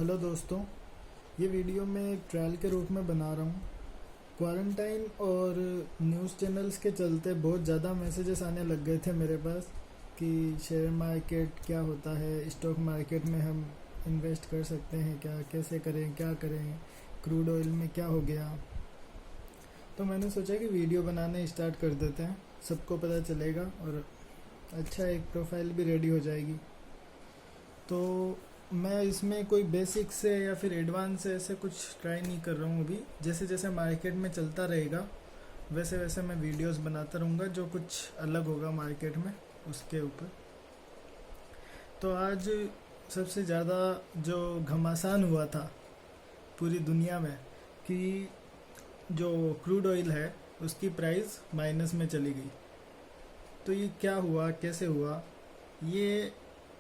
Hello दोस्तों, ये video मैं एक ट्रायल के रूप में बना रहा हूँ। क्वारंटाइन और न्यूज़ चैनल्स के चलते बहुत ज़्यादा मैसेजेस आने लग गए थे मेरे पास कि शेयर मार्केट क्या होता है, स्टॉक मार्केट में हम इन्वेस्ट कर सकते हैं क्या, कैसे करें, क्या करें, क्रूड ऑयल में क्या हो गया। तो मैंने सोचा कि वीडियो बनाने स्टार्ट कर देते हैं, सबको पता चलेगा और अच्छा एक प्रोफाइल भी रेडी हो जाएगी। तो मैं इसमें कोई बेसिक से या फिर एडवांस से ऐसे कुछ ट्राई नहीं कर रहा हूँ अभी। जैसे जैसे मार्केट में चलता रहेगा वैसे वैसे मैं वीडियोस बनाता रहूँगा, जो कुछ अलग होगा मार्केट में उसके ऊपर। तो आज सबसे ज़्यादा जो घमासान हुआ था पूरी दुनिया में कि जो क्रूड ऑयल है उसकी प्राइस माइनस में चली गई। तो ये क्या हुआ, कैसे हुआ, ये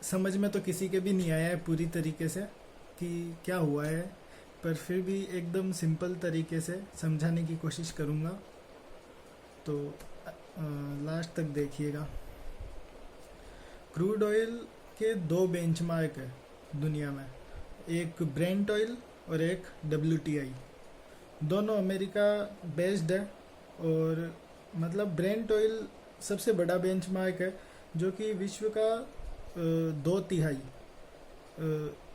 समझ में तो किसी के भी नहीं आया है पूरी तरीके से कि क्या हुआ है, पर फिर भी एकदम सिंपल तरीके से समझाने की कोशिश करूँगा। तो लास्ट तक देखिएगा। क्रूड ऑयल के दो बेंचमार्क है दुनिया में, एक ब्रेंट ऑयल और एक WTI। दोनों अमेरिका बेस्ड है और मतलब ब्रेंट ऑयल सबसे बड़ा बेंचमार्क है जो कि विश्व का 2/3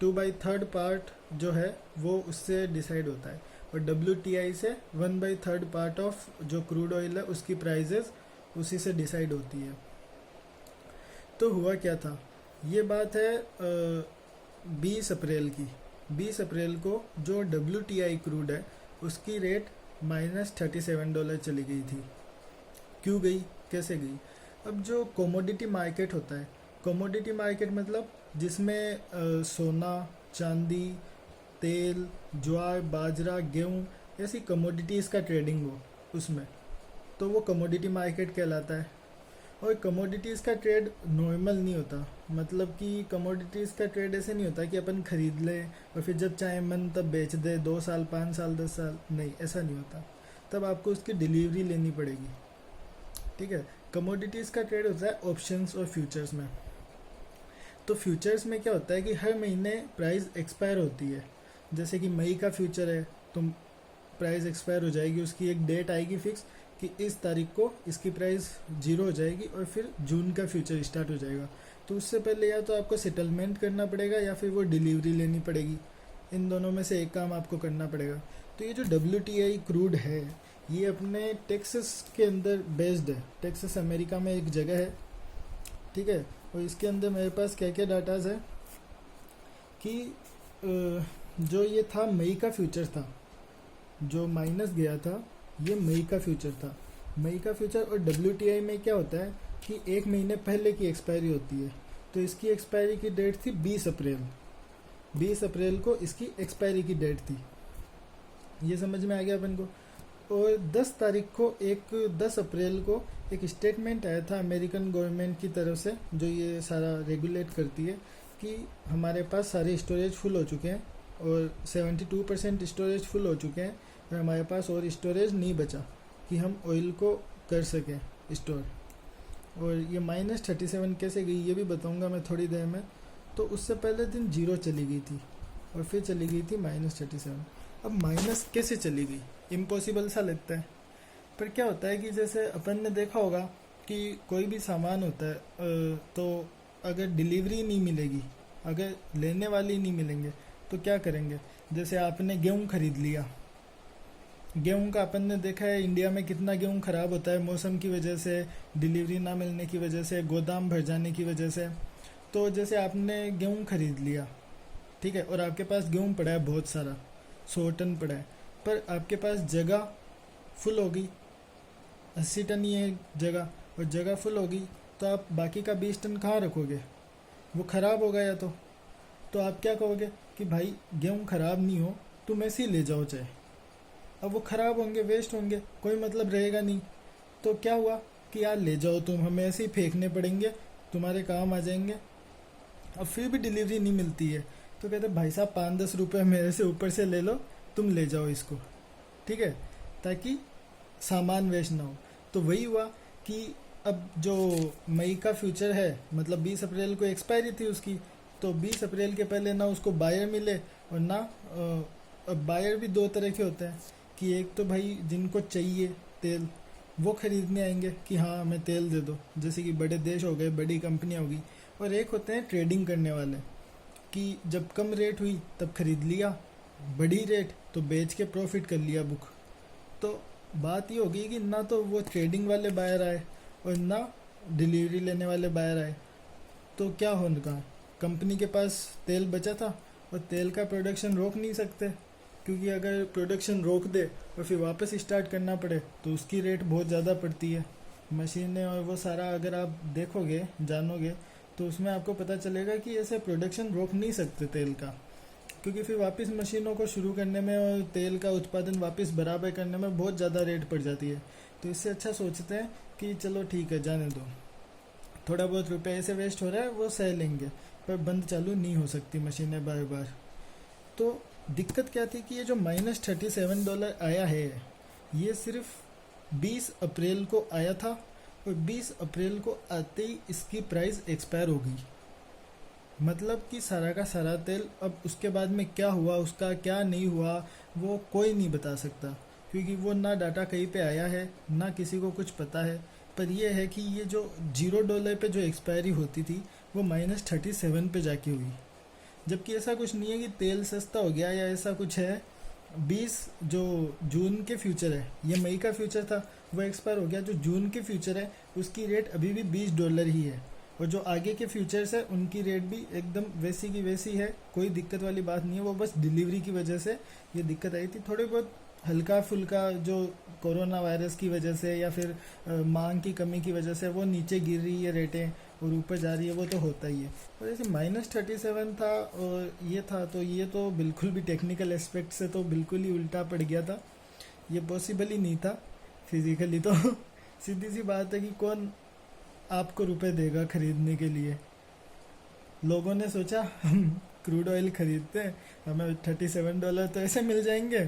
2/3 पार्ट जो है वो उससे डिसाइड होता है, और WTI से 1/3 पार्ट ऑफ जो क्रूड ऑयल है उसकी प्राइजेस उसी से डिसाइड होती है। तो हुआ क्या था, ये बात है 20 अप्रैल की। 20 अप्रैल को जो WTI क्रूड है उसकी रेट -$37 चली गई थी। क्यों गई, कैसे गई? अब जो कमोडिटी मार्केट होता है, कमोडिटी मार्केट मतलब जिसमें सोना, चांदी, तेल, ज्वार, बाजरा, गेहूँ ऐसी कमोडिटीज़ का ट्रेडिंग हो उसमें, तो वो कमोडिटी मार्केट कहलाता है। और कमोडिटीज़ का ट्रेड नॉर्मल नहीं होता, मतलब कि कमोडिटीज़ का ट्रेड ऐसे नहीं होता कि अपन खरीद लें और फिर जब चाहे मन तब बेच दे, 2 साल, 5 साल, 10 साल, नहीं, ऐसा नहीं होता। तब आपको उसकी डिलीवरी लेनी पड़ेगी। ठीक है, कमोडिटीज़ का ट्रेड होता है ऑप्शंस और फ्यूचर्स में। तो फ्यूचर्स में क्या होता है कि हर महीने प्राइस एक्सपायर होती है। जैसे कि मई का फ्यूचर है तो प्राइस एक्सपायर हो जाएगी, उसकी एक डेट आएगी फिक्स कि इस तारीख को इसकी प्राइस 0 हो जाएगी, और फिर जून का फ्यूचर स्टार्ट हो जाएगा। तो उससे पहले या तो आपको सेटलमेंट करना पड़ेगा या फिर वो डिलीवरी लेनी पड़ेगी। इन दोनों में से एक काम आपको करना पड़ेगा। तो ये जो WTI क्रूड है ये अपने टेक्सास के अंदर बेस्ड है। टेक्सास अमेरिका में एक जगह है, ठीक है। और इसके अंदर मेरे पास क्या क्या डाटाज है कि जो ये था मई का फ्यूचर था, जो माइनस गया था ये मई का फ्यूचर था। मई का फ्यूचर और WTI में क्या होता है कि एक महीने पहले की एक्सपायरी होती है। तो इसकी एक्सपायरी की डेट थी 20 अप्रैल। 20 अप्रैल को इसकी एक्सपायरी की डेट थी। ये समझ में आ गया अपन को। और 10 तारीख को 10 अप्रैल को एक स्टेटमेंट आया था अमेरिकन गवर्नमेंट की तरफ से, जो ये सारा रेगुलेट करती है कि हमारे पास सारे स्टोरेज फुल हो चुके हैं और 72% स्टोरेज फुल हो चुके हैं, और हमारे पास और स्टोरेज नहीं बचा कि हम ऑयल को कर सकें स्टोर। और ये -37 कैसे गई ये भी बताऊंगा मैं थोड़ी देर में। तो उससे पहले दिन 0 चली गई थी और फिर चली गई थी -37। अब माइनस कैसे चली गई, इम्पॉसिबल सा लगता है। पर क्या होता है कि जैसे अपन ने देखा होगा कि कोई भी सामान होता है तो अगर डिलीवरी नहीं मिलेगी, अगर लेने वाले नहीं मिलेंगे तो क्या करेंगे। जैसे आपने गेहूँ खरीद लिया, गेहूं का अपन ने देखा है इंडिया में कितना गेहूं खराब होता है मौसम की वजह से, डिलीवरी ना मिलने की वजह से, गोदाम भर जाने की वजह से। तो जैसे आपने गेहूं खरीद लिया, ठीक है, और आपके पास गेहूं पड़ा है बहुत सारा, 100 टन पड़ा है, पर आपके पास जगह फुल होगी, 80 टन ही है जगह, और जगह फुल होगी तो आप बाकी का 20 टन कहाँ रखोगे, वो ख़राब हो गया। तो आप क्या कहोगे कि भाई गेहूँ ख़राब नहीं हो, तुम ऐसे ही ले जाओ चाहे। अब वो ख़राब होंगे, वेस्ट होंगे, कोई मतलब रहेगा नहीं। तो क्या हुआ कि यार ले जाओ तुम, हमें ऐसे ही फेंकने पड़ेंगे, तुम्हारे काम आ जाएंगे। अब फिर भी डिलीवरी नहीं मिलती है तो कहते भाई साहब 5-10 रुपये मेरे से ऊपर से ले लो, तुम ले जाओ इसको, ठीक है, ताकि सामान वेस्ट ना हो। तो वही हुआ कि अब जो मई का फ्यूचर है, मतलब 20 अप्रैल को एक्सपायरी थी उसकी, तो 20 अप्रैल के पहले ना उसको बायर मिले और ना अब बायर भी दो तरह के होते हैं कि एक तो भाई जिनको चाहिए तेल वो खरीदने आएंगे कि हाँ हमें तेल दे दो, जैसे कि बड़े देश हो गए, बड़ी कंपनियां होगी। और एक होते हैं ट्रेडिंग करने वाले कि जब कम रेट हुई तब खरीद लिया, बड़ी रेट तो बेच के प्रॉफिट कर लिया बुक। तो बात ये होगी कि ना तो वो ट्रेडिंग वाले बायर आए और ना डिलीवरी लेने वाले बायर आए, तो क्या होगा, कंपनी के पास तेल बचा था और तेल का प्रोडक्शन रोक नहीं सकते, क्योंकि अगर प्रोडक्शन रोक दे और फिर वापस स्टार्ट करना पड़े तो उसकी रेट बहुत ज़्यादा पड़ती है। मशीनें और वो सारा अगर आप देखोगे जानोगे तो उसमें आपको पता चलेगा कि ऐसे प्रोडक्शन रोक नहीं सकते तेल का, क्योंकि फिर वापस मशीनों को शुरू करने में और तेल का उत्पादन वापस बराबर करने में बहुत ज़्यादा रेट पड़ जाती है। तो इससे अच्छा सोचते हैं कि चलो ठीक है जाने दो, थोड़ा बहुत रुपये ऐसे वेस्ट हो रहा है वो सह लेंगे, पर बंद चालू नहीं हो सकती मशीनें बार बार। तो दिक्कत क्या थी कि ये जो -$37 आया है ये सिर्फ 20 अप्रैल को आया था और 20 अप्रैल को आते ही इसकी प्राइस एक्सपायर हो गई। मतलब कि सारा का सारा तेल, अब उसके बाद में क्या हुआ, उसका क्या नहीं हुआ, वो कोई नहीं बता सकता, क्योंकि वो ना डाटा कहीं पे आया है ना किसी को कुछ पता है। पर यह है कि ये जो $0 पे जो एक्सपायरी होती थी वो -37 पे जाके हुई, जबकि ऐसा कुछ नहीं है कि तेल सस्ता हो गया या ऐसा कुछ है। 20 जो जून के फ्यूचर है, ये मई का फ्यूचर था वो एक्सपायर हो गया, जो जून के फ्यूचर है उसकी रेट अभी भी $20 ही है, और जो आगे के फ्यूचर्स है उनकी रेट भी एकदम वैसी की वैसी है, कोई दिक्कत वाली बात नहीं है। वो बस डिलीवरी की वजह से ये दिक्कत आई थी, थोड़ी बहुत हल्का फुल्का जो कोरोना वायरस की वजह से या फिर मांग की कमी की वजह से वो नीचे गिर रही है रेटें और ऊपर जा रही है, वो तो होता ही है। और जैसे -37 था और ये था, तो ये तो बिल्कुल भी टेक्निकल एस्पेक्ट से तो बिल्कुल ही उल्टा पड़ गया था, ये पॉसिबल ही नहीं था फिजिकली। तो सीधी सी बात है कि कौन आपको रुपए देगा खरीदने के लिए। लोगों ने सोचा हम क्रूड ऑयल खरीदते हैं, हमें $37 तो ऐसे मिल जाएंगे,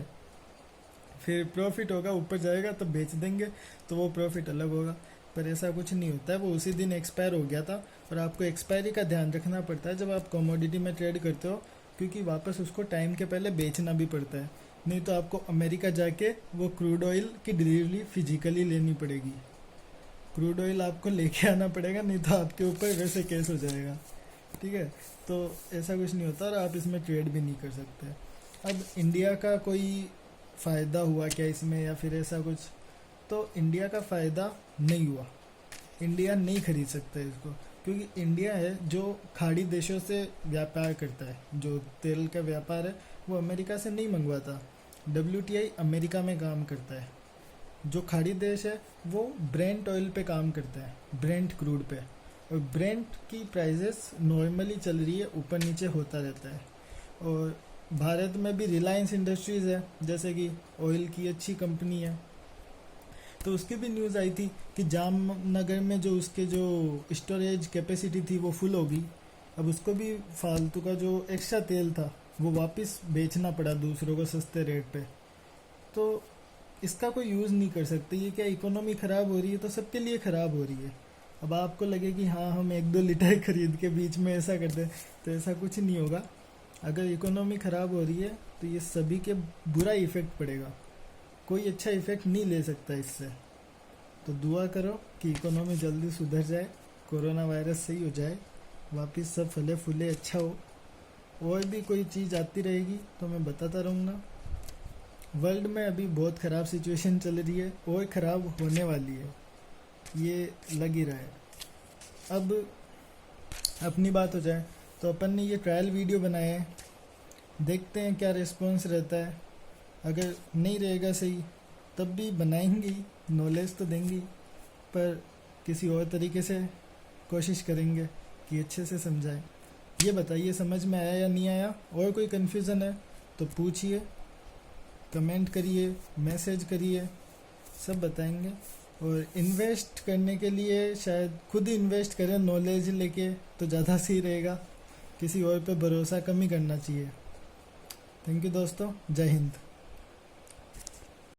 फिर प्रॉफिट होगा, ऊपर जाएगा तो बेच देंगे, तो वो प्रॉफिट अलग होगा। पर ऐसा कुछ नहीं होता है, वो उसी दिन एक्सपायर हो गया था। और आपको एक्सपायरी का ध्यान रखना पड़ता है जब आप कमोडिटी में ट्रेड करते हो, क्योंकि वापस उसको टाइम के पहले बेचना भी पड़ता है, नहीं तो आपको अमेरिका जाके वो क्रूड ऑयल की डिलीवरी फिजिकली लेनी पड़ेगी। क्रूड ऑयल आपको लेके आना पड़ेगा, नहीं तो आपके ऊपर वैसे केस हो जाएगा। ठीक है, तो ऐसा कुछ नहीं होता और आप इसमें ट्रेड भी नहीं कर सकते। अब इंडिया का कोई फ़ायदा हुआ क्या इसमें या फिर ऐसा कुछ, तो इंडिया का फ़ायदा नहीं हुआ, इंडिया नहीं खरीद सकता इसको, क्योंकि इंडिया है जो खाड़ी देशों से व्यापार करता है, जो तेल का व्यापार है वो अमेरिका से नहीं मंगवाता। WTI अमेरिका में काम करता है, जो खाड़ी देश है वो ब्रेंट ऑयल पे काम करता है, ब्रेंट क्रूड पे, और ब्रेंट की प्राइसेस नॉर्मली चल रही है, ऊपर नीचे होता रहता है। और भारत में भी रिलायंस इंडस्ट्रीज़ है, जैसे कि ऑयल की अच्छी कंपनी है, तो उसकी भी न्यूज़ आई थी कि जामनगर में जो उसके जो स्टोरेज कैपेसिटी थी वो फुल होगी। अब उसको भी फालतू का जो एक्स्ट्रा तेल था वो वापस बेचना पड़ा दूसरों को सस्ते रेट पे, तो इसका कोई यूज़ नहीं कर सकते। ये क्या इकोनॉमी ख़राब हो रही है, तो सबके लिए ख़राब हो रही है। अब आपको लगे कि हाँ हम 1-2 लीटर खरीद के बीच में ऐसा कर दें, तो ऐसा कुछ नहीं होगा। अगर इकोनॉमी ख़राब हो रही है तो ये सभी के बुरा इफ़ेक्ट पड़ेगा, कोई अच्छा इफ़ेक्ट नहीं ले सकता इससे। तो दुआ करो कि इकोनॉमी जल्दी सुधर जाए, कोरोना वायरस सही हो जाए, वापस सब फले फूले अच्छा हो। और भी कोई चीज़ आती रहेगी तो मैं बताता रहूँगा। वर्ल्ड में अभी बहुत ख़राब सिचुएशन चल रही है और ख़राब होने वाली है, ये लग ही रहा है। अब अपनी बात हो जाए तो अपन ने ये ट्रायल वीडियो बनाए हैं, देखते हैं क्या रिस्पॉन्स रहता है। अगर नहीं रहेगा सही तब भी बनाएंगे, नॉलेज तो देंगी, पर किसी और तरीके से कोशिश करेंगे कि अच्छे से समझाएं। ये बताइए समझ में आया या नहीं आया, और कोई कन्फ्यूज़न है तो पूछिए, कमेंट करिए, मैसेज करिए, सब बताएंगे। और इन्वेस्ट करने के लिए शायद खुद ही इन्वेस्ट करें नॉलेज लेके, तो ज़्यादा सही रहेगा, किसी और पे भरोसा कम ही करना चाहिए। थैंक यू दोस्तों, जय हिंद।